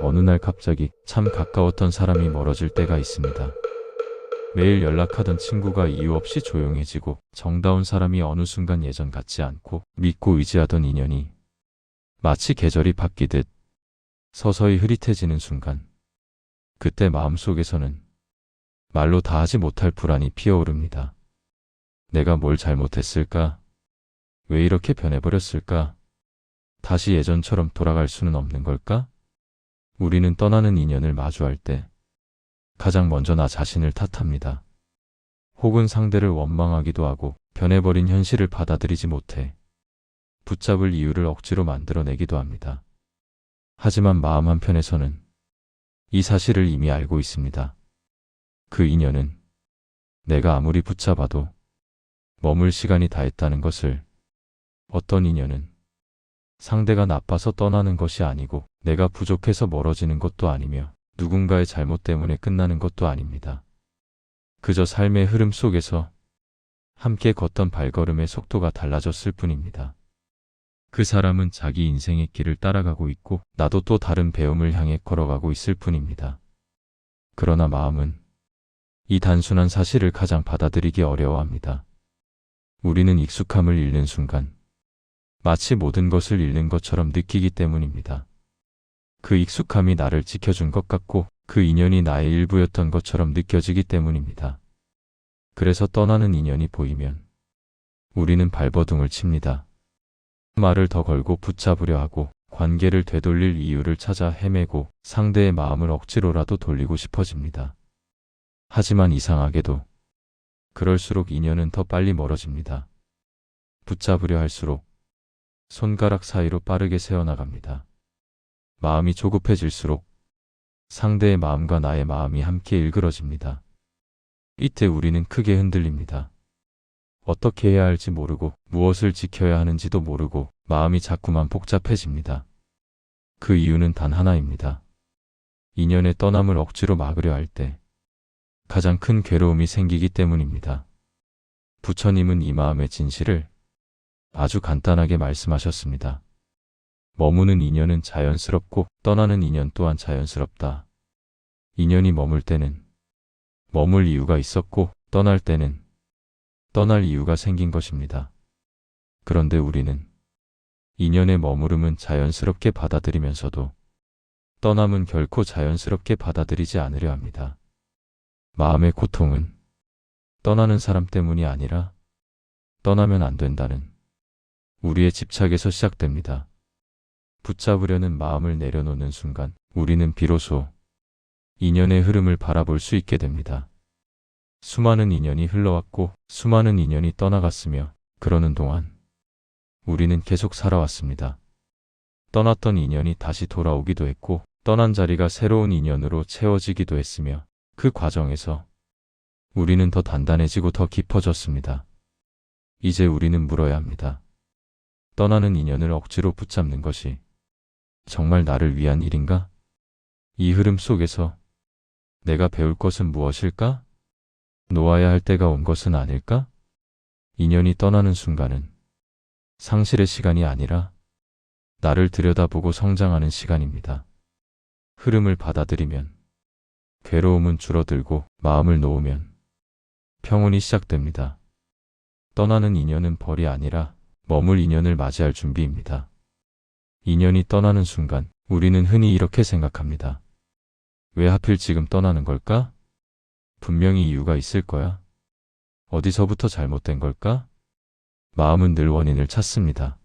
어느 날 갑자기 참 가까웠던 사람이 멀어질 때가 있습니다. 매일 연락하던 친구가 이유 없이 조용해지고 정다운 사람이 어느 순간 예전 같지 않고 믿고 의지하던 인연이 마치 계절이 바뀌듯 서서히 흐릿해지는 순간, 그때 마음속에서는 말로 다 하지 못할 불안이 피어오릅니다. 내가 뭘 잘못했을까? 왜 이렇게 변해버렸을까? 다시 예전처럼 돌아갈 수는 없는 걸까? 우리는 떠나는 인연을 마주할 때 가장 먼저 나 자신을 탓합니다. 혹은 상대를 원망하기도 하고 변해버린 현실을 받아들이지 못해 붙잡을 이유를 억지로 만들어내기도 합니다. 하지만 마음 한편에서는 이 사실을 이미 알고 있습니다. 그 인연은 내가 아무리 붙잡아도 머물 시간이 다했다는 것을. 어떤 인연은 상대가 나빠서 떠나는 것이 아니고 내가 부족해서 멀어지는 것도 아니며 누군가의 잘못 때문에 끝나는 것도 아닙니다. 그저 삶의 흐름 속에서 함께 걷던 발걸음의 속도가 달라졌을 뿐입니다. 그 사람은 자기 인생의 길을 따라가고 있고 나도 또 다른 배움을 향해 걸어가고 있을 뿐입니다. 그러나 마음은 이 단순한 사실을 가장 받아들이기 어려워합니다. 우리는 익숙함을 잃는 순간 마치 모든 것을 잃는 것처럼 느끼기 때문입니다. 그 익숙함이 나를 지켜준 것 같고 그 인연이 나의 일부였던 것처럼 느껴지기 때문입니다. 그래서 떠나는 인연이 보이면 우리는 발버둥을 칩니다. 말을 더 걸고 붙잡으려 하고 관계를 되돌릴 이유를 찾아 헤매고 상대의 마음을 억지로라도 돌리고 싶어집니다. 하지만 이상하게도 그럴수록 인연은 더 빨리 멀어집니다. 붙잡으려 할수록 손가락 사이로 빠르게 새어나갑니다. 마음이 조급해질수록 상대의 마음과 나의 마음이 함께 일그러집니다. 이때 우리는 크게 흔들립니다. 어떻게 해야 할지 모르고 무엇을 지켜야 하는지도 모르고 마음이 자꾸만 복잡해집니다. 그 이유는 단 하나입니다. 인연의 떠남을 억지로 막으려 할 때 가장 큰 괴로움이 생기기 때문입니다. 부처님은 이 마음의 진실을 아주 간단하게 말씀하셨습니다. 머무는 인연은 자연스럽고 떠나는 인연 또한 자연스럽다. 인연이 머물 때는 머물 이유가 있었고 떠날 때는 떠날 이유가 생긴 것입니다. 그런데 우리는 인연의 머무름은 자연스럽게 받아들이면서도 떠남은 결코 자연스럽게 받아들이지 않으려 합니다. 마음의 고통은 떠나는 사람 때문이 아니라 떠나면 안 된다는 우리의 집착에서 시작됩니다. 붙잡으려는 마음을 내려놓는 순간 우리는 비로소 인연의 흐름을 바라볼 수 있게 됩니다. 수많은 인연이 흘러왔고 수많은 인연이 떠나갔으며 그러는 동안 우리는 계속 살아왔습니다. 떠났던 인연이 다시 돌아오기도 했고 떠난 자리가 새로운 인연으로 채워지기도 했으며 그 과정에서 우리는 더 단단해지고 더 깊어졌습니다. 이제 우리는 물어야 합니다. 떠나는 인연을 억지로 붙잡는 것이 정말 나를 위한 일인가? 이 흐름 속에서 내가 배울 것은 무엇일까? 놓아야 할 때가 온 것은 아닐까? 인연이 떠나는 순간은 상실의 시간이 아니라 나를 들여다보고 성장하는 시간입니다. 흐름을 받아들이면 괴로움은 줄어들고 마음을 놓으면 평온이 시작됩니다. 떠나는 인연은 벌이 아니라 머물 인연을 맞이할 준비입니다. 인연이 떠나는 순간 우리는 흔히 이렇게 생각합니다. 왜 하필 지금 떠나는 걸까? 분명히 이유가 있을 거야. 어디서부터 잘못된 걸까? 마음은 늘 원인을 찾습니다.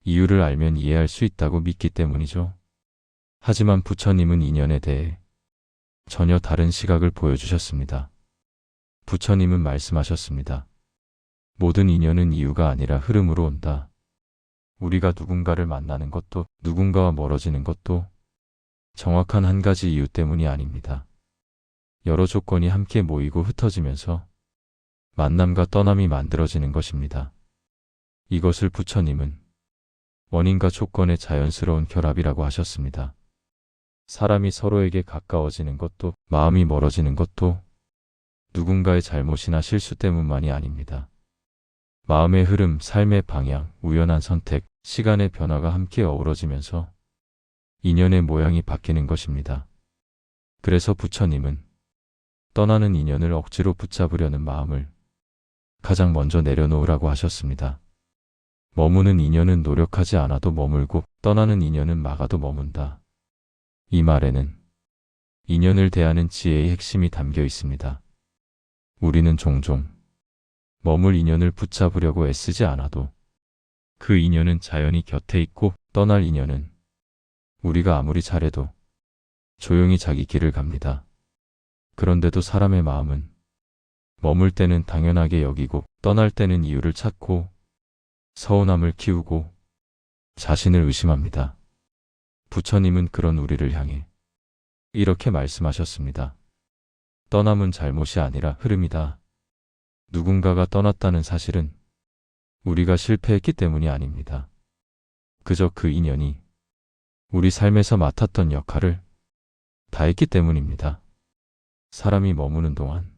이유를 알면 이해할 수 있다고 믿기 때문이죠. 하지만 부처님은 인연에 대해 전혀 다른 시각을 보여주셨습니다. 부처님은 말씀하셨습니다. 모든 인연은 이유가 아니라 흐름으로 온다. 우리가 누군가를 만나는 것도 누군가와 멀어지는 것도 정확한 한 가지 이유 때문이 아닙니다. 여러 조건이 함께 모이고 흩어지면서 만남과 떠남이 만들어지는 것입니다. 이것을 부처님은 원인과 조건의 자연스러운 결합이라고 하셨습니다. 사람이 서로에게 가까워지는 것도 마음이 멀어지는 것도 누군가의 잘못이나 실수 때문만이 아닙니다. 마음의 흐름, 삶의 방향, 우연한 선택, 시간의 변화가 함께 어우러지면서 인연의 모양이 바뀌는 것입니다. 그래서 부처님은 떠나는 인연을 억지로 붙잡으려는 마음을 가장 먼저 내려놓으라고 하셨습니다. 머무는 인연은 노력하지 않아도 머물고 떠나는 인연은 막아도 머문다. 이 말에는 인연을 대하는 지혜의 핵심이 담겨 있습니다. 우리는 종종 머물 인연을 붙잡으려고 애쓰지 않아도 그 인연은 자연히 곁에 있고 떠날 인연은 우리가 아무리 잘해도 조용히 자기 길을 갑니다. 그런데도 사람의 마음은 머물 때는 당연하게 여기고 떠날 때는 이유를 찾고 서운함을 키우고 자신을 의심합니다. 부처님은 그런 우리를 향해 이렇게 말씀하셨습니다. 떠남은 잘못이 아니라 흐름이다. 누군가가 떠났다는 사실은 우리가 실패했기 때문이 아닙니다. 그저 그 인연이 우리 삶에서 맡았던 역할을 다했기 때문입니다. 사람이 머무는 동안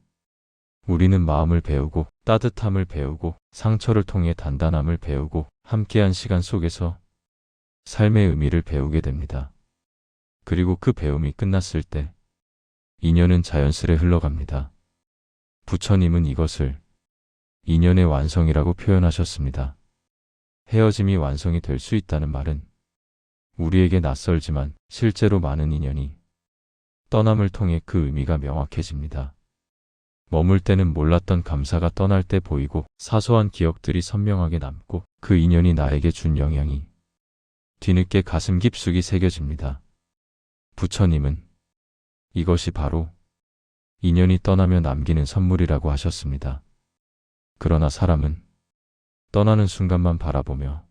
우리는 마음을 배우고 따뜻함을 배우고 상처를 통해 단단함을 배우고 함께한 시간 속에서 삶의 의미를 배우게 됩니다. 그리고 그 배움이 끝났을 때 인연은 자연스레 흘러갑니다. 부처님은 이것을 인연의 완성이라고 표현하셨습니다. 헤어짐이 완성이 될 수 있다는 말은 우리에게 낯설지만 실제로 많은 인연이 떠남을 통해 그 의미가 명확해집니다. 머물 때는 몰랐던 감사가 떠날 때 보이고 사소한 기억들이 선명하게 남고 그 인연이 나에게 준 영향이 뒤늦게 가슴 깊숙이 새겨집니다. 부처님은 이것이 바로 인연이 떠나며 남기는 선물이라고 하셨습니다. 그러나 사람은 떠나는 순간만 바라보며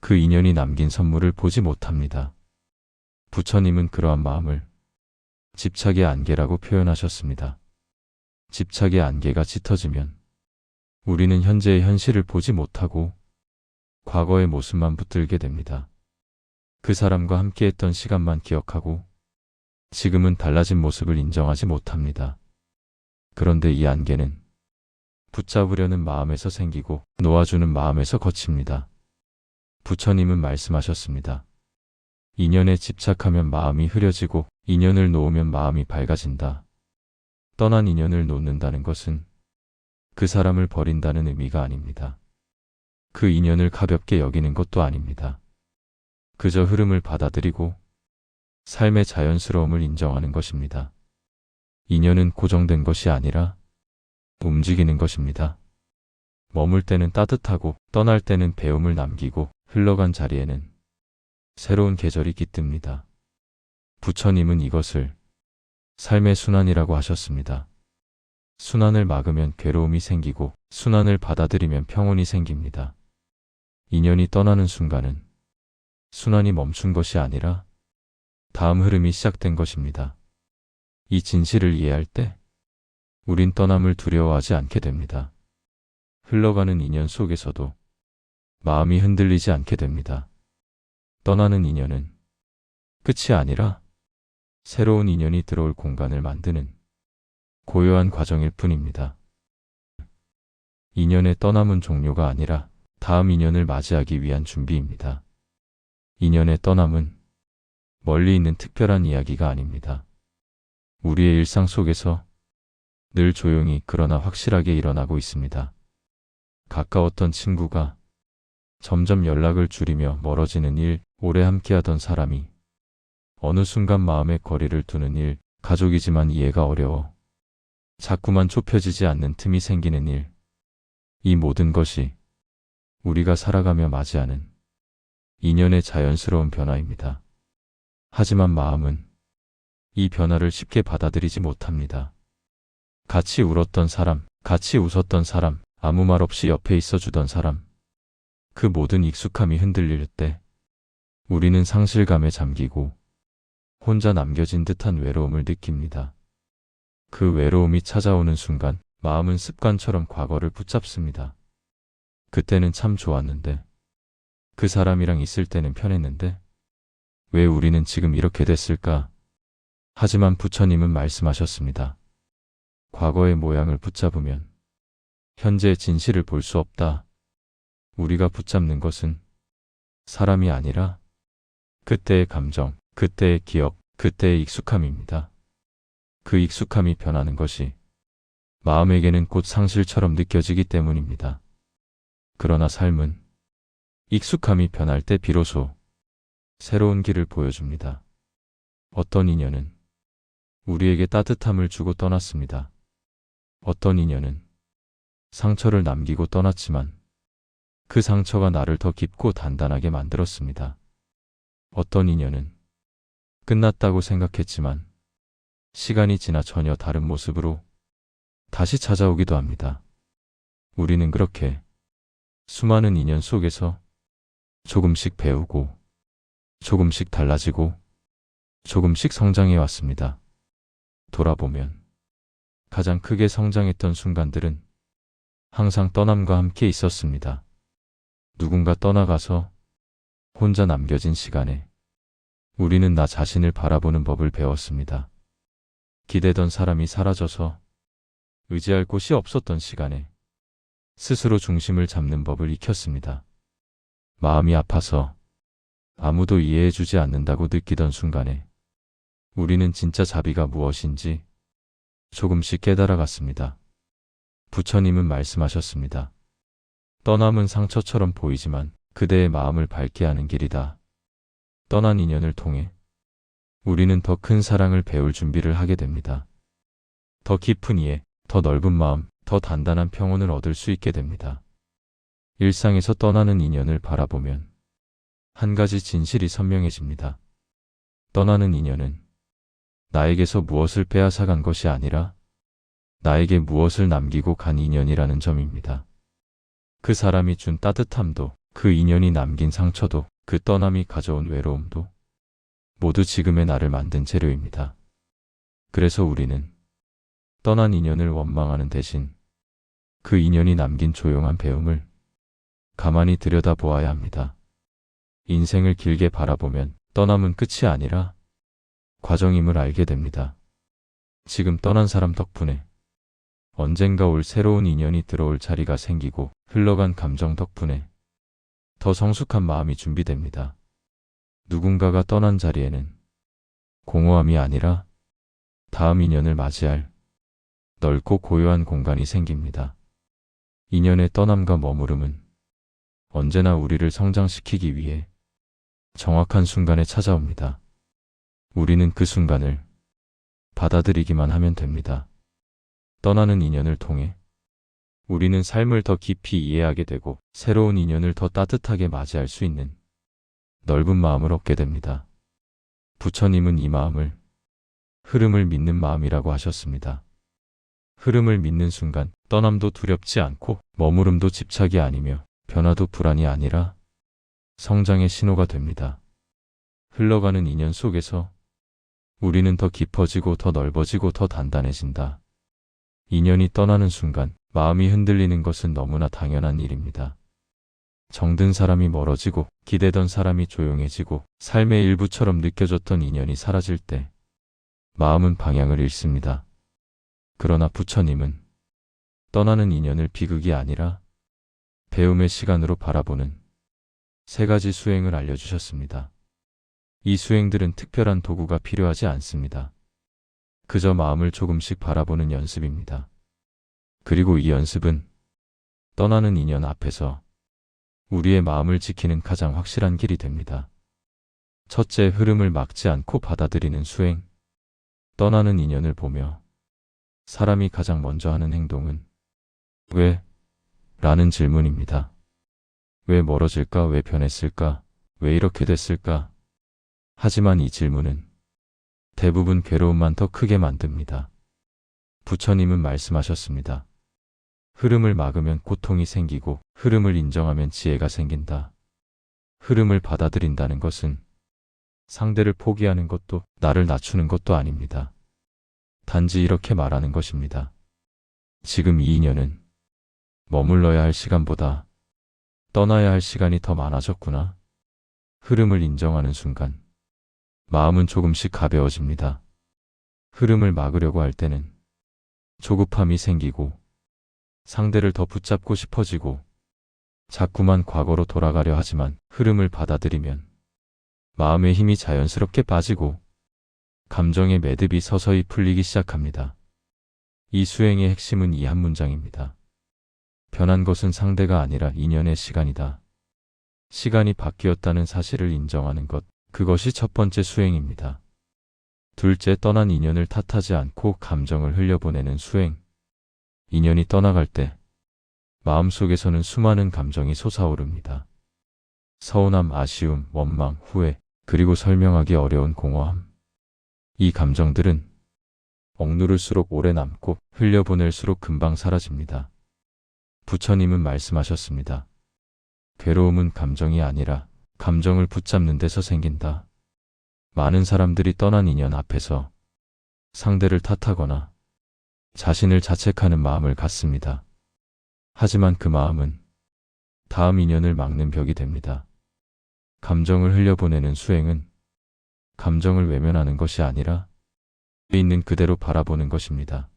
그 인연이 남긴 선물을 보지 못합니다. 부처님은 그러한 마음을 집착의 안개라고 표현하셨습니다. 집착의 안개가 짙어지면 우리는 현재의 현실을 보지 못하고 과거의 모습만 붙들게 됩니다. 그 사람과 함께했던 시간만 기억하고 지금은 달라진 모습을 인정하지 못합니다. 그런데 이 안개는 붙잡으려는 마음에서 생기고 놓아주는 마음에서 거칩니다. 부처님은 말씀하셨습니다. 인연에 집착하면 마음이 흐려지고 인연을 놓으면 마음이 밝아진다. 떠난 인연을 놓는다는 것은 그 사람을 버린다는 의미가 아닙니다. 그 인연을 가볍게 여기는 것도 아닙니다. 그저 흐름을 받아들이고 삶의 자연스러움을 인정하는 것입니다. 인연은 고정된 것이 아니라 움직이는 것입니다. 머물 때는 따뜻하고 떠날 때는 배움을 남기고 흘러간 자리에는 새로운 계절이 깃듭니다. 부처님은 이것을 삶의 순환이라고 하셨습니다. 순환을 막으면 괴로움이 생기고 순환을 받아들이면 평온이 생깁니다. 인연이 떠나는 순간은 순환이 멈춘 것이 아니라 다음 흐름이 시작된 것입니다. 이 진실을 이해할 때 우린 떠남을 두려워하지 않게 됩니다. 흘러가는 인연 속에서도 마음이 흔들리지 않게 됩니다. 떠나는 인연은 끝이 아니라 새로운 인연이 들어올 공간을 만드는 고요한 과정일 뿐입니다. 인연의 떠남은 종료가 아니라 다음 인연을 맞이하기 위한 준비입니다. 인연의 떠남은 멀리 있는 특별한 이야기가 아닙니다. 우리의 일상 속에서 늘 조용히 그러나 확실하게 일어나고 있습니다. 가까웠던 친구가 점점 연락을 줄이며 멀어지는 일, 오래 함께하던 사람이 어느 순간 마음의 거리를 두는 일, 가족이지만 이해가 어려워 자꾸만 좁혀지지 않는 틈이 생기는 일, 이 모든 것이 우리가 살아가며 맞이하는 인연의 자연스러운 변화입니다. 하지만 마음은 이 변화를 쉽게 받아들이지 못합니다. 같이 울었던 사람, 같이 웃었던 사람, 아무 말 없이 옆에 있어주던 사람, 그 모든 익숙함이 흔들릴 때 우리는 상실감에 잠기고 혼자 남겨진 듯한 외로움을 느낍니다. 그 외로움이 찾아오는 순간 마음은 습관처럼 과거를 붙잡습니다. 그때는 참 좋았는데, 그 사람이랑 있을 때는 편했는데 왜 우리는 지금 이렇게 됐을까? 하지만 부처님은 말씀하셨습니다. 과거의 모양을 붙잡으면 현재의 진실을 볼 수 없다. 우리가 붙잡는 것은 사람이 아니라 그때의 감정, 그때의 기억, 그때의 익숙함입니다. 그 익숙함이 변하는 것이 마음에게는 곧 상실처럼 느껴지기 때문입니다. 그러나 삶은 익숙함이 변할 때 비로소 새로운 길을 보여줍니다. 어떤 인연은 우리에게 따뜻함을 주고 떠났습니다. 어떤 인연은 상처를 남기고 떠났지만 그 상처가 나를 더 깊고 단단하게 만들었습니다. 어떤 인연은 끝났다고 생각했지만 시간이 지나 전혀 다른 모습으로 다시 찾아오기도 합니다. 우리는 그렇게 수많은 인연 속에서 조금씩 배우고 조금씩 달라지고 조금씩 성장해 왔습니다. 돌아보면 가장 크게 성장했던 순간들은 항상 떠남과 함께 있었습니다. 누군가 떠나가서 혼자 남겨진 시간에 우리는 나 자신을 바라보는 법을 배웠습니다. 기대던 사람이 사라져서 의지할 곳이 없었던 시간에 스스로 중심을 잡는 법을 익혔습니다. 마음이 아파서 아무도 이해해주지 않는다고 느끼던 순간에 우리는 진짜 자비가 무엇인지 조금씩 깨달아갔습니다. 부처님은 말씀하셨습니다. 떠남은 상처처럼 보이지만 그대의 마음을 밝게 하는 길이다. 떠난 인연을 통해 우리는 더 큰 사랑을 배울 준비를 하게 됩니다. 더 깊은 이해, 더 넓은 마음, 더 단단한 평온을 얻을 수 있게 됩니다. 일상에서 떠나는 인연을 바라보면 한 가지 진실이 선명해집니다. 떠나는 인연은 나에게서 무엇을 빼앗아간 것이 아니라 나에게 무엇을 남기고 간 인연이라는 점입니다. 그 사람이 준 따뜻함도, 그 인연이 남긴 상처도, 그 떠남이 가져온 외로움도 모두 지금의 나를 만든 재료입니다. 그래서 우리는 떠난 인연을 원망하는 대신 그 인연이 남긴 조용한 배움을 가만히 들여다보아야 합니다. 인생을 길게 바라보면 떠남은 끝이 아니라 과정임을 알게 됩니다. 지금 떠난 사람 덕분에 언젠가 올 새로운 인연이 들어올 자리가 생기고 흘러간 감정 덕분에 더 성숙한 마음이 준비됩니다. 누군가가 떠난 자리에는 공허함이 아니라 다음 인연을 맞이할 넓고 고요한 공간이 생깁니다. 인연의 떠남과 머무름은 언제나 우리를 성장시키기 위해 정확한 순간에 찾아옵니다. 우리는 그 순간을 받아들이기만 하면 됩니다. 떠나는 인연을 통해 우리는 삶을 더 깊이 이해하게 되고 새로운 인연을 더 따뜻하게 맞이할 수 있는 넓은 마음을 얻게 됩니다. 부처님은 이 마음을 흐름을 믿는 마음이라고 하셨습니다. 흐름을 믿는 순간 떠남도 두렵지 않고 머무름도 집착이 아니며 변화도 불안이 아니라 성장의 신호가 됩니다. 흘러가는 인연 속에서 우리는 더 깊어지고 더 넓어지고 더 단단해진다. 인연이 떠나는 순간 마음이 흔들리는 것은 너무나 당연한 일입니다. 정든 사람이 멀어지고 기대던 사람이 조용해지고 삶의 일부처럼 느껴졌던 인연이 사라질 때 마음은 방향을 잃습니다. 그러나 부처님은 떠나는 인연을 비극이 아니라 배움의 시간으로 바라보는 세 가지 수행을 알려주셨습니다. 이 수행들은 특별한 도구가 필요하지 않습니다. 그저 마음을 조금씩 바라보는 연습입니다. 그리고 이 연습은 떠나는 인연 앞에서 우리의 마음을 지키는 가장 확실한 길이 됩니다. 첫째, 흐름을 막지 않고 받아들이는 수행. 떠나는 인연을 보며 사람이 가장 먼저 하는 행동은 왜? 라는 질문입니다. 왜 멀어질까? 왜 변했을까? 왜 이렇게 됐을까? 하지만 이 질문은 대부분 괴로움만 더 크게 만듭니다. 부처님은 말씀하셨습니다. 흐름을 막으면 고통이 생기고 흐름을 인정하면 지혜가 생긴다. 흐름을 받아들인다는 것은 상대를 포기하는 것도 나를 낮추는 것도 아닙니다. 단지 이렇게 말하는 것입니다. 지금 이 인연은 머물러야 할 시간보다 떠나야 할 시간이 더 많아졌구나. 흐름을 인정하는 순간 마음은 조금씩 가벼워집니다. 흐름을 막으려고 할 때는 조급함이 생기고 상대를 더 붙잡고 싶어지고 자꾸만 과거로 돌아가려 하지만 흐름을 받아들이면 마음의 힘이 자연스럽게 빠지고 감정의 매듭이 서서히 풀리기 시작합니다. 이 수행의 핵심은 이 한 문장입니다. 변한 것은 상대가 아니라 인연의 시간이다. 시간이 바뀌었다는 사실을 인정하는 것, 그것이 첫 번째 수행입니다. 둘째, 떠난 인연을 탓하지 않고 감정을 흘려보내는 수행. 인연이 떠나갈 때 마음속에서는 수많은 감정이 솟아오릅니다. 서운함, 아쉬움, 원망, 후회, 그리고 설명하기 어려운 공허함. 이 감정들은 억누를수록 오래 남고 흘려보낼수록 금방 사라집니다. 부처님은 말씀하셨습니다. 괴로움은 감정이 아니라 감정을 붙잡는 데서 생긴다. 많은 사람들이 떠난 인연 앞에서 상대를 탓하거나 자신을 자책하는 마음을 갖습니다. 하지만 그 마음은 다음 인연을 막는 벽이 됩니다. 감정을 흘려보내는 수행은 감정을 외면하는 것이 아니라 있는 그대로 바라보는 것입니다.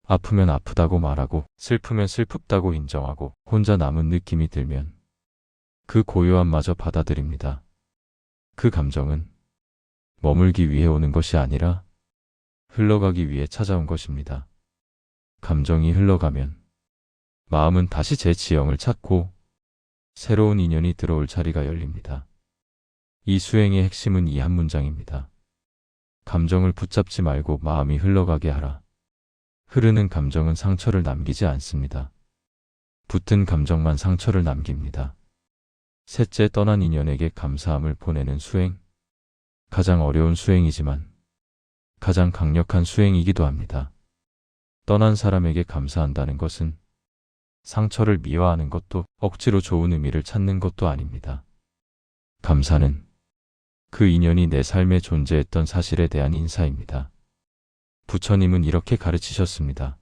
아프면 아프다고 말하고 슬프면 슬프다고 인정하고 혼자 남은 느낌이 들면 그 고요함마저 받아들입니다. 그 감정은 머물기 위해 오는 것이 아니라 흘러가기 위해 찾아온 것입니다. 감정이 흘러가면 마음은 다시 제 지형을 찾고 새로운 인연이 들어올 자리가 열립니다. 이 수행의 핵심은 이 한 문장입니다. 감정을 붙잡지 말고 마음이 흘러가게 하라. 흐르는 감정은 상처를 남기지 않습니다. 붙은 감정만 상처를 남깁니다. 셋째, 떠난 인연에게 감사함을 보내는 수행. 가장 어려운 수행이지만 가장 강력한 수행이기도 합니다. 떠난 사람에게 감사한다는 것은 상처를 미화하는 것도 억지로 좋은 의미를 찾는 것도 아닙니다. 감사는 그 인연이 내 삶에 존재했던 사실에 대한 인사입니다. 부처님은 이렇게 가르치셨습니다.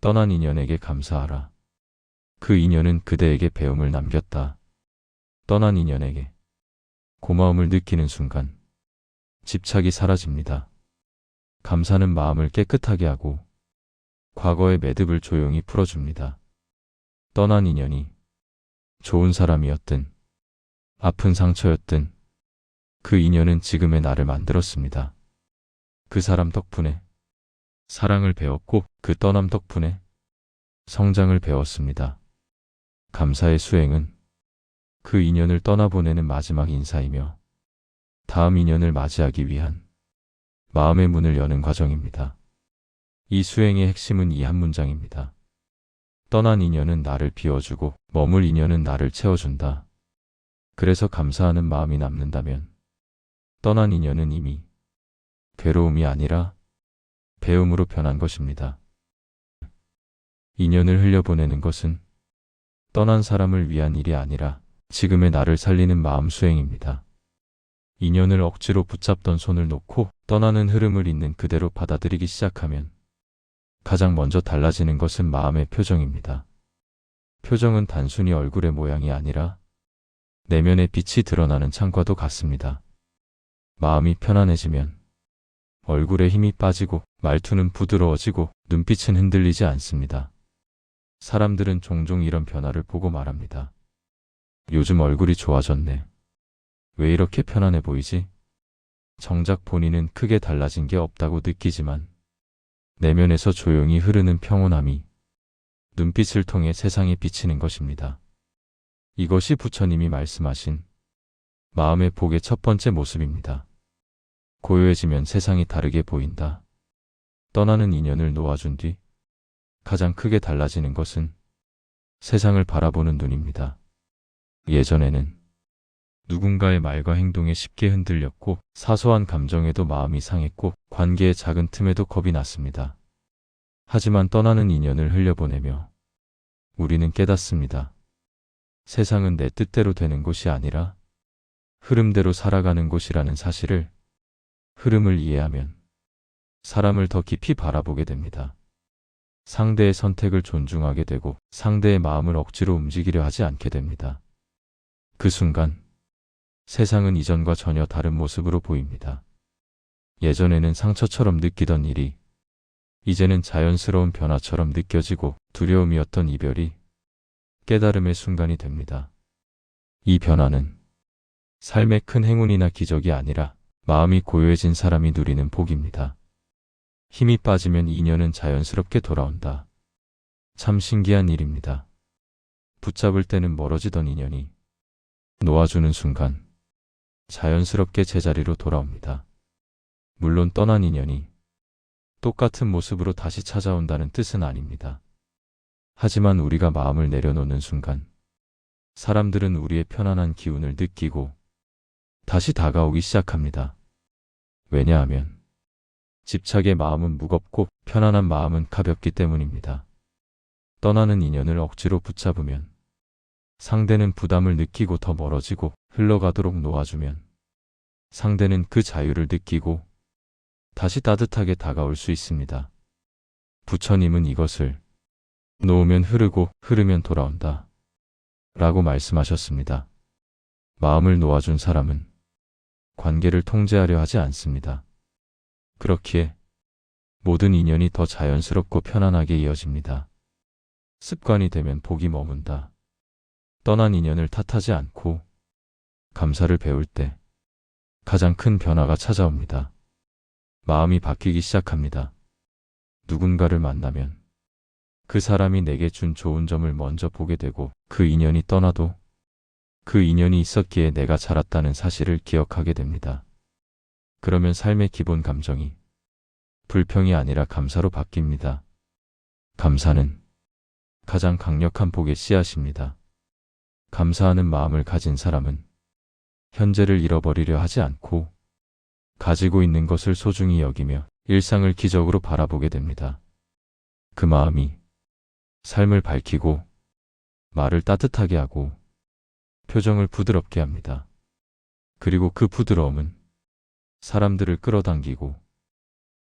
떠난 인연에게 감사하라. 그 인연은 그대에게 배움을 남겼다. 떠난 인연에게 고마움을 느끼는 순간 집착이 사라집니다. 감사는 마음을 깨끗하게 하고 과거의 매듭을 조용히 풀어줍니다. 떠난 인연이 좋은 사람이었든 아픈 상처였든 그 인연은 지금의 나를 만들었습니다. 그 사람 덕분에 사랑을 배웠고 그 떠남 덕분에 성장을 배웠습니다. 감사의 수행은 그 인연을 떠나보내는 마지막 인사이며 다음 인연을 맞이하기 위한 마음의 문을 여는 과정입니다. 이 수행의 핵심은 이 한 문장입니다. 떠난 인연은 나를 비워주고 머물 인연은 나를 채워준다. 그래서 감사하는 마음이 남는다면 떠난 인연은 이미 괴로움이 아니라 배움으로 변한 것입니다. 인연을 흘려보내는 것은 떠난 사람을 위한 일이 아니라 지금의 나를 살리는 마음 수행입니다. 인연을 억지로 붙잡던 손을 놓고 떠나는 흐름을 있는 그대로 받아들이기 시작하면 가장 먼저 달라지는 것은 마음의 표정입니다. 표정은 단순히 얼굴의 모양이 아니라 내면의 빛이 드러나는 창과도 같습니다. 마음이 편안해지면 얼굴에 힘이 빠지고 말투는 부드러워지고 눈빛은 흔들리지 않습니다. 사람들은 종종 이런 변화를 보고 말합니다. 요즘 얼굴이 좋아졌네. 왜 이렇게 편안해 보이지? 정작 본인은 크게 달라진 게 없다고 느끼지만 내면에서 조용히 흐르는 평온함이 눈빛을 통해 세상에 비치는 것입니다. 이것이 부처님이 말씀하신 마음의 복의 첫 번째 모습입니다. 고요해지면 세상이 다르게 보인다. 떠나는 인연을 놓아준 뒤 가장 크게 달라지는 것은 세상을 바라보는 눈입니다. 예전에는 누군가의 말과 행동에 쉽게 흔들렸고 사소한 감정에도 마음이 상했고 관계의 작은 틈에도 겁이 났습니다. 하지만 떠나는 인연을 흘려보내며 우리는 깨닫습니다. 세상은 내 뜻대로 되는 곳이 아니라 흐름대로 살아가는 곳이라는 사실을. 흐름을 이해하면 사람을 더 깊이 바라보게 됩니다. 상대의 선택을 존중하게 되고 상대의 마음을 억지로 움직이려 하지 않게 됩니다. 그 순간 세상은 이전과 전혀 다른 모습으로 보입니다. 예전에는 상처처럼 느끼던 일이 이제는 자연스러운 변화처럼 느껴지고 두려움이었던 이별이 깨달음의 순간이 됩니다. 이 변화는 삶의 큰 행운이나 기적이 아니라 마음이 고요해진 사람이 누리는 복입니다. 힘이 빠지면 인연은 자연스럽게 돌아온다. 참 신기한 일입니다. 붙잡을 때는 멀어지던 인연이 놓아주는 순간 자연스럽게 제자리로 돌아옵니다. 물론 떠난 인연이 똑같은 모습으로 다시 찾아온다는 뜻은 아닙니다. 하지만 우리가 마음을 내려놓는 순간 사람들은 우리의 편안한 기운을 느끼고 다시 다가오기 시작합니다. 왜냐하면 집착의 마음은 무겁고 편안한 마음은 가볍기 때문입니다. 떠나는 인연을 억지로 붙잡으면 상대는 부담을 느끼고 더 멀어지고, 흘러가도록 놓아주면 상대는 그 자유를 느끼고 다시 따뜻하게 다가올 수 있습니다. 부처님은 이것을 놓으면 흐르고 흐르면 돌아온다 라고 말씀하셨습니다. 마음을 놓아준 사람은 관계를 통제하려 하지 않습니다. 그렇기에 모든 인연이 더 자연스럽고 편안하게 이어집니다. 습관이 되면 복이 머문다. 떠난 인연을 탓하지 않고 감사를 배울 때 가장 큰 변화가 찾아옵니다. 마음이 바뀌기 시작합니다. 누군가를 만나면 그 사람이 내게 준 좋은 점을 먼저 보게 되고, 그 인연이 떠나도 그 인연이 있었기에 내가 자랐다는 사실을 기억하게 됩니다. 그러면 삶의 기본 감정이 불평이 아니라 감사로 바뀝니다. 감사는 가장 강력한 복의 씨앗입니다. 감사하는 마음을 가진 사람은 현재를 잃어버리려 하지 않고 가지고 있는 것을 소중히 여기며 일상을 기적으로 바라보게 됩니다. 그 마음이 삶을 밝히고 말을 따뜻하게 하고 표정을 부드럽게 합니다. 그리고 그 부드러움은 사람들을 끌어당기고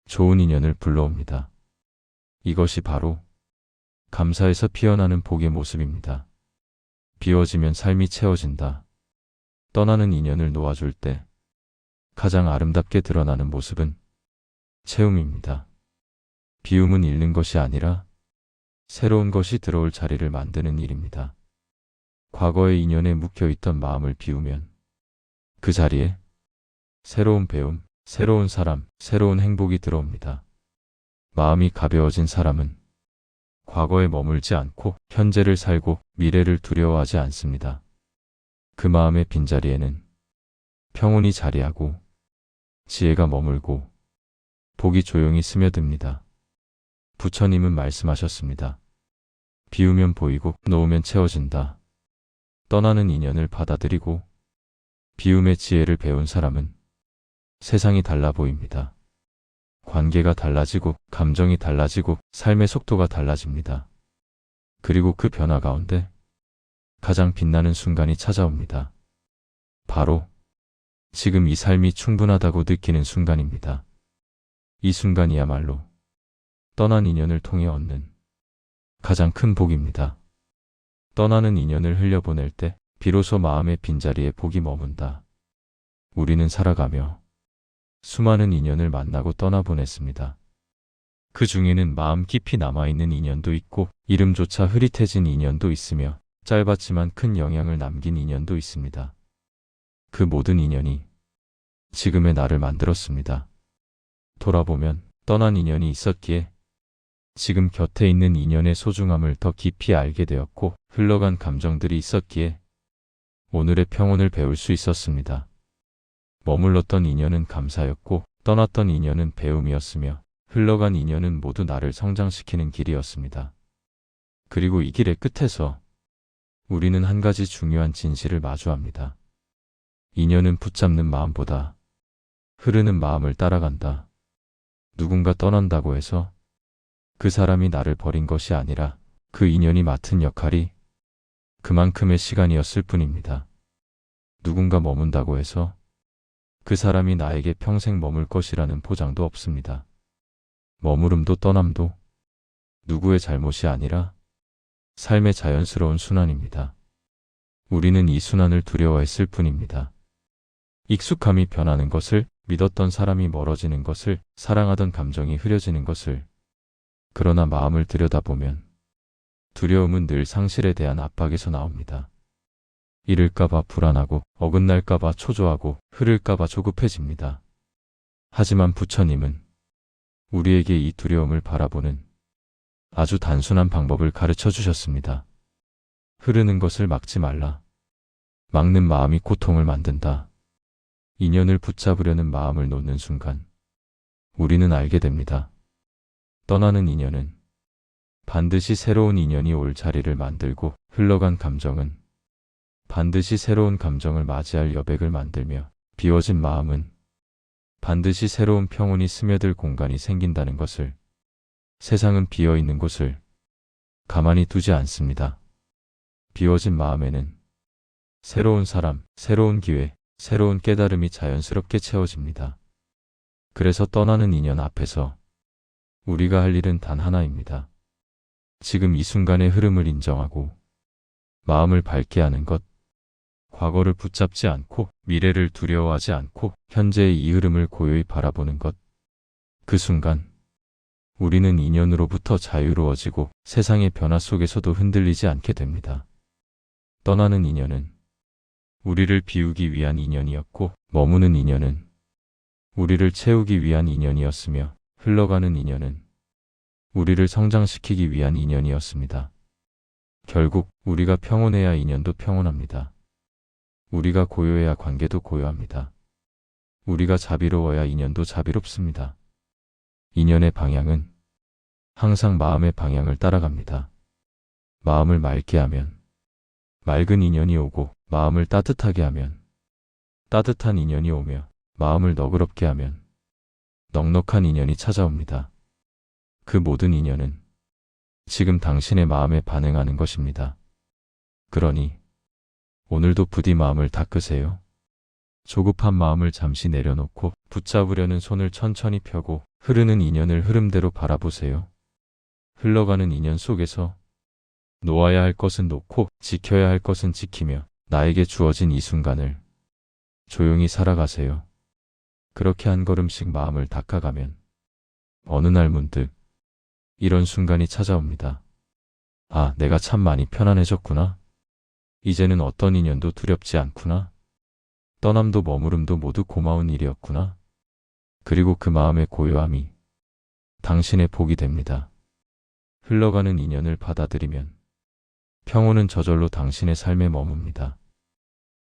좋은 인연을 불러옵니다. 이것이 바로 감사에서 피어나는 복의 모습입니다. 비워지면 삶이 채워진다. 떠나는 인연을 놓아줄 때 가장 아름답게 드러나는 모습은 채움입니다. 비움은 잃는 것이 아니라 새로운 것이 들어올 자리를 만드는 일입니다. 과거의 인연에 묵혀있던 마음을 비우면 그 자리에 새로운 배움, 새로운 사람, 새로운 행복이 들어옵니다. 마음이 가벼워진 사람은 과거에 머물지 않고 현재를 살고 미래를 두려워하지 않습니다. 그 마음의 빈자리에는 평온이 자리하고 지혜가 머물고 복이 조용히 스며듭니다. 부처님은 말씀하셨습니다. 비우면 보이고 놓으면 채워진다. 떠나는 인연을 받아들이고 비움의 지혜를 배운 사람은 세상이 달라 보입니다. 관계가 달라지고 감정이 달라지고 삶의 속도가 달라집니다. 그리고 그 변화 가운데 가장 빛나는 순간이 찾아옵니다. 바로 지금 이 삶이 충분하다고 느끼는 순간입니다. 이 순간이야말로 떠난 인연을 통해 얻는 가장 큰 복입니다. 떠나는 인연을 흘려보낼 때 비로소 마음의 빈자리에 복이 머문다. 우리는 살아가며 수많은 인연을 만나고 떠나보냈습니다. 그 중에는 마음 깊이 남아있는 인연도 있고 이름조차 흐릿해진 인연도 있으며 짧았지만 큰 영향을 남긴 인연도 있습니다. 그 모든 인연이 지금의 나를 만들었습니다. 돌아보면 떠난 인연이 있었기에 지금 곁에 있는 인연의 소중함을 더 깊이 알게 되었고, 흘러간 감정들이 있었기에 오늘의 평온을 배울 수 있었습니다. 머물렀던 인연은 감사였고 떠났던 인연은 배움이었으며 흘러간 인연은 모두 나를 성장시키는 길이었습니다. 그리고 이 길의 끝에서 우리는 한 가지 중요한 진실을 마주합니다. 인연은 붙잡는 마음보다 흐르는 마음을 따라간다. 누군가 떠난다고 해서 그 사람이 나를 버린 것이 아니라 그 인연이 맡은 역할이 그만큼의 시간이었을 뿐입니다. 누군가 머문다고 해서 그 사람이 나에게 평생 머물 것이라는 보장도 없습니다. 머무름도 떠남도 누구의 잘못이 아니라 삶의 자연스러운 순환입니다. 우리는 이 순환을 두려워했을 뿐입니다. 익숙함이 변하는 것을, 믿었던 사람이 멀어지는 것을, 사랑하던 감정이 흐려지는 것을. 그러나 마음을 들여다보면 두려움은 늘 상실에 대한 압박에서 나옵니다. 잃을까봐 불안하고 어긋날까봐 초조하고 흐를까봐 조급해집니다. 하지만 부처님은 우리에게 이 두려움을 바라보는 아주 단순한 방법을 가르쳐 주셨습니다. 흐르는 것을 막지 말라. 막는 마음이 고통을 만든다. 인연을 붙잡으려는 마음을 놓는 순간 우리는 알게 됩니다. 떠나는 인연은 반드시 새로운 인연이 올 자리를 만들고 흘러간 감정은 반드시 새로운 감정을 맞이할 여백을 만들며 비워진 마음은 반드시 새로운 평온이 스며들 공간이 생긴다는 것을 세상은 비어있는 곳을 가만히 두지 않습니다. 비워진 마음에는 새로운 사람, 새로운 기회, 새로운 깨달음이 자연스럽게 채워집니다. 그래서 떠나는 인연 앞에서 우리가 할 일은 단 하나입니다. 지금 이 순간의 흐름을 인정하고 마음을 밝게 하는 것, 과거를 붙잡지 않고 미래를 두려워하지 않고 현재의 이 흐름을 고요히 바라보는 것. 그 순간 우리는 인연으로부터 자유로워지고 세상의 변화 속에서도 흔들리지 않게 됩니다. 떠나는 인연은 우리를 비우기 위한 인연이었고 머무는 인연은 우리를 채우기 위한 인연이었으며 흘러가는 인연은 우리를 성장시키기 위한 인연이었습니다. 결국 우리가 평온해야 인연도 평온합니다. 우리가 고요해야 관계도 고요합니다. 우리가 자비로워야 인연도 자비롭습니다. 인연의 방향은 항상 마음의 방향을 따라갑니다. 마음을 맑게 하면 맑은 인연이 오고 마음을 따뜻하게 하면 따뜻한 인연이 오며 마음을 너그럽게 하면 넉넉한 인연이 찾아옵니다. 그 모든 인연은 지금 당신의 마음에 반응하는 것입니다. 그러니 오늘도 부디 마음을 닦으세요. 조급한 마음을 잠시 내려놓고 붙잡으려는 손을 천천히 펴고 흐르는 인연을 흐름대로 바라보세요. 흘러가는 인연 속에서 놓아야 할 것은 놓고 지켜야 할 것은 지키며 나에게 주어진 이 순간을 조용히 살아가세요. 그렇게 한 걸음씩 마음을 닦아가면 어느 날 문득 이런 순간이 찾아옵니다. 아, 내가 참 많이 편안해졌구나. 이제는 어떤 인연도 두렵지 않구나. 떠남도 머무름도 모두 고마운 일이었구나. 그리고 그 마음의 고요함이 당신의 복이 됩니다. 흘러가는 인연을 받아들이면 평온은 저절로 당신의 삶에 머뭅니다.